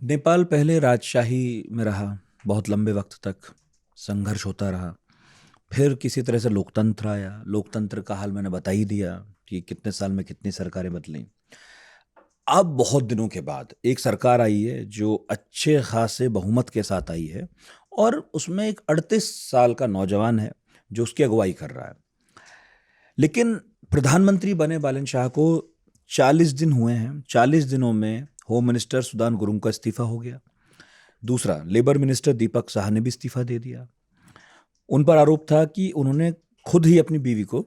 नेपाल पहले राजशाही में रहा, बहुत लंबे वक्त तक संघर्ष होता रहा। फिर किसी तरह से लोकतंत्र आया। लोकतंत्र का हाल मैंने बता ही दिया कि कितने साल में कितनी सरकारें बदली। अब बहुत दिनों के बाद एक सरकार आई है जो अच्छे खासे बहुमत के साथ आई है, और उसमें एक 38 साल का नौजवान है जो उसकी अगुवाई कर रहा है। लेकिन प्रधानमंत्री बने बालन शाह को 40 दिन हुए हैं। 40 दिनों में होम मिनिस्टर सुदान गुरुंग का इस्तीफा हो गया। दूसरा, लेबर मिनिस्टर दीपक साह ने भी इस्तीफा दे दिया। उन पर आरोप था कि उन्होंने खुद ही अपनी बीवी को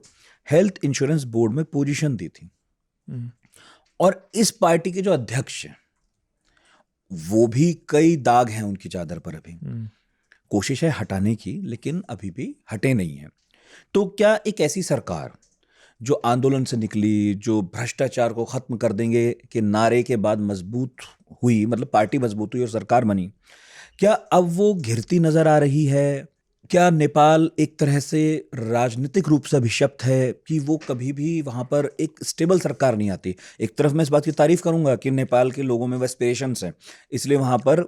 हेल्थ इंश्योरेंस बोर्ड में पोजीशन दी थी। और इस पार्टी के जो अध्यक्ष हैं वो भी कई दाग हैं उनकी चादर पर। अभी कोशिश है हटाने की, लेकिन अभी भी हटे नहीं है। तो क्या एक ऐसी सरकार जो आंदोलन से निकली, जो भ्रष्टाचार को खत्म कर देंगे के नारे के बाद मजबूत हुई, मतलब पार्टी मजबूत हुई और सरकार बनी, क्या अब वो घिरती नजर आ रही है? क्या नेपाल एक तरह से राजनीतिक रूप से अभिशप्त है कि वो कभी भी वहां पर एक स्टेबल सरकार नहीं आती? एक तरफ मैं इस बात की तारीफ करूंगा कि नेपाल के लोगों में वो एस्पिरेशंस हैं, इसलिए वहां पर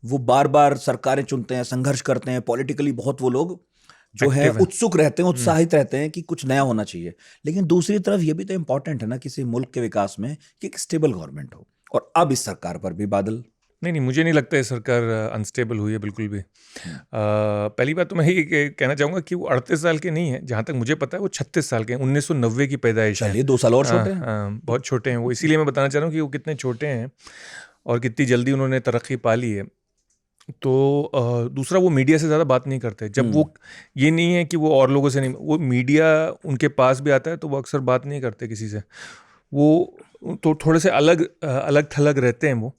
वो बार बार सरकारें चुनते हैं, संघर्ष करते हैं, पॉलिटिकली बहुत वो लोग जो है उत्सुक रहते हैं, उत्साहित रहते हैं कि कुछ नया होना चाहिए। लेकिन दूसरी तरफ ये भी तो इंपॉर्टेंट है ना किसी मुल्क के विकास में कि एक स्टेबल गवर्नमेंट हो। और अब इस सरकार पर भी बादल। नहीं, मुझे नहीं लगता है सरकार अनस्टेबल हुई है बिल्कुल भी। पहली बात तो मैं ये कहना चाहूँगा कि वो 38 साल के नहीं है, जहाँ तक मुझे पता है वो 36 साल के हैं। 1990 की पैदाइश है। चलिए 2 साल और छोटे हैं। बहुत छोटे हैं वो। इसीलिए मैं बताना चाह रहा हूँ कि वो कितने छोटे हैं और कितनी जल्दी उन्होंने तरक्की पा ली है। तो दूसरा, वो मीडिया से ज़्यादा बात नहीं करते। जब वो, ये नहीं है कि वो और लोगों से नहीं, वो मीडिया उनके पास भी आता है तो वो अक्सर बात नहीं करते किसी से। वो तो थोड़े से अलग थलग रहते हैं वो।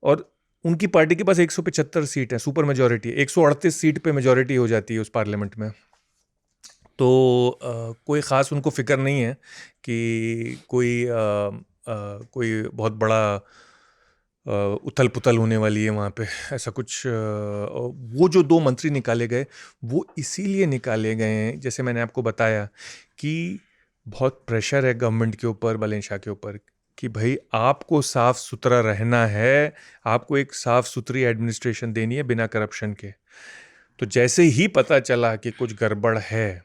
और उनकी पार्टी के पास 175 सीट है, सुपर मेजॉरिटी है। 138 सीट पे मेजॉरिटी हो जाती है उस पार्लियामेंट में। तो कोई ख़ास उनको फिक्र नहीं है कि कोई बहुत बड़ा उथल पुथल होने वाली है वहाँ पे, ऐसा कुछ। वो जो 2 मंत्री निकाले गए वो इसीलिए निकाले गए हैं, जैसे मैंने आपको बताया, कि बहुत प्रेशर है गवर्नमेंट के ऊपर, बालन शाह के ऊपर, कि भाई आपको साफ सुथरा रहना है, आपको एक साफ सुथरी एडमिनिस्ट्रेशन देनी है बिना करप्शन के। तो जैसे ही पता चला कि कुछ गड़बड़ है,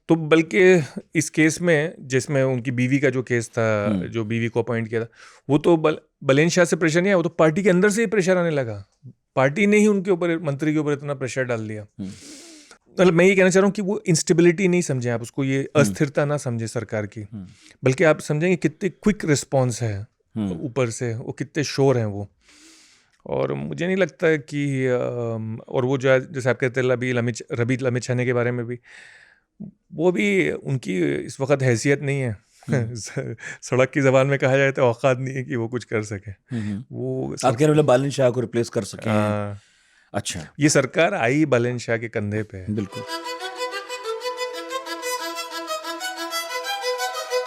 तो बल्कि इस केस में, जिसमें उनकी बीवी का जो केस था, जो बीवी को अपॉइंट किया था, वो तो बालन शाह से प्रेशर नहीं आया, वो तो पार्टी के अंदर से ही प्रेशर आने लगा। पार्टी ने ही उनके ऊपर, मंत्री के ऊपर इतना प्रेशर डाल दिया। मतलब मैं ये कहना चाह रहा हूँ कि वो इंस्टेबिलिटी नहीं समझें आप उसको, ये अस्थिरता ना समझें सरकार की, बल्कि आप समझेंगे कितने क्विक रिस्पॉन्स है ऊपर से, वो कितने शोर हैं वो। और मुझे नहीं लगता है कि और वो जो है, जैसे आप कहते हैं रबी लमिछाने के बारे में भी, वो भी उनकी इस वक्त हैसियत नहीं है। सड़क की जबान में कहा जाए तो औकात नहीं है कि वो कुछ कर सके। वो आप कह रहे हो बालन शाह को रिप्लेस कर सके? अच्छा, ये सरकार आई बालन शाह के कंधे पे है। बिल्कुल।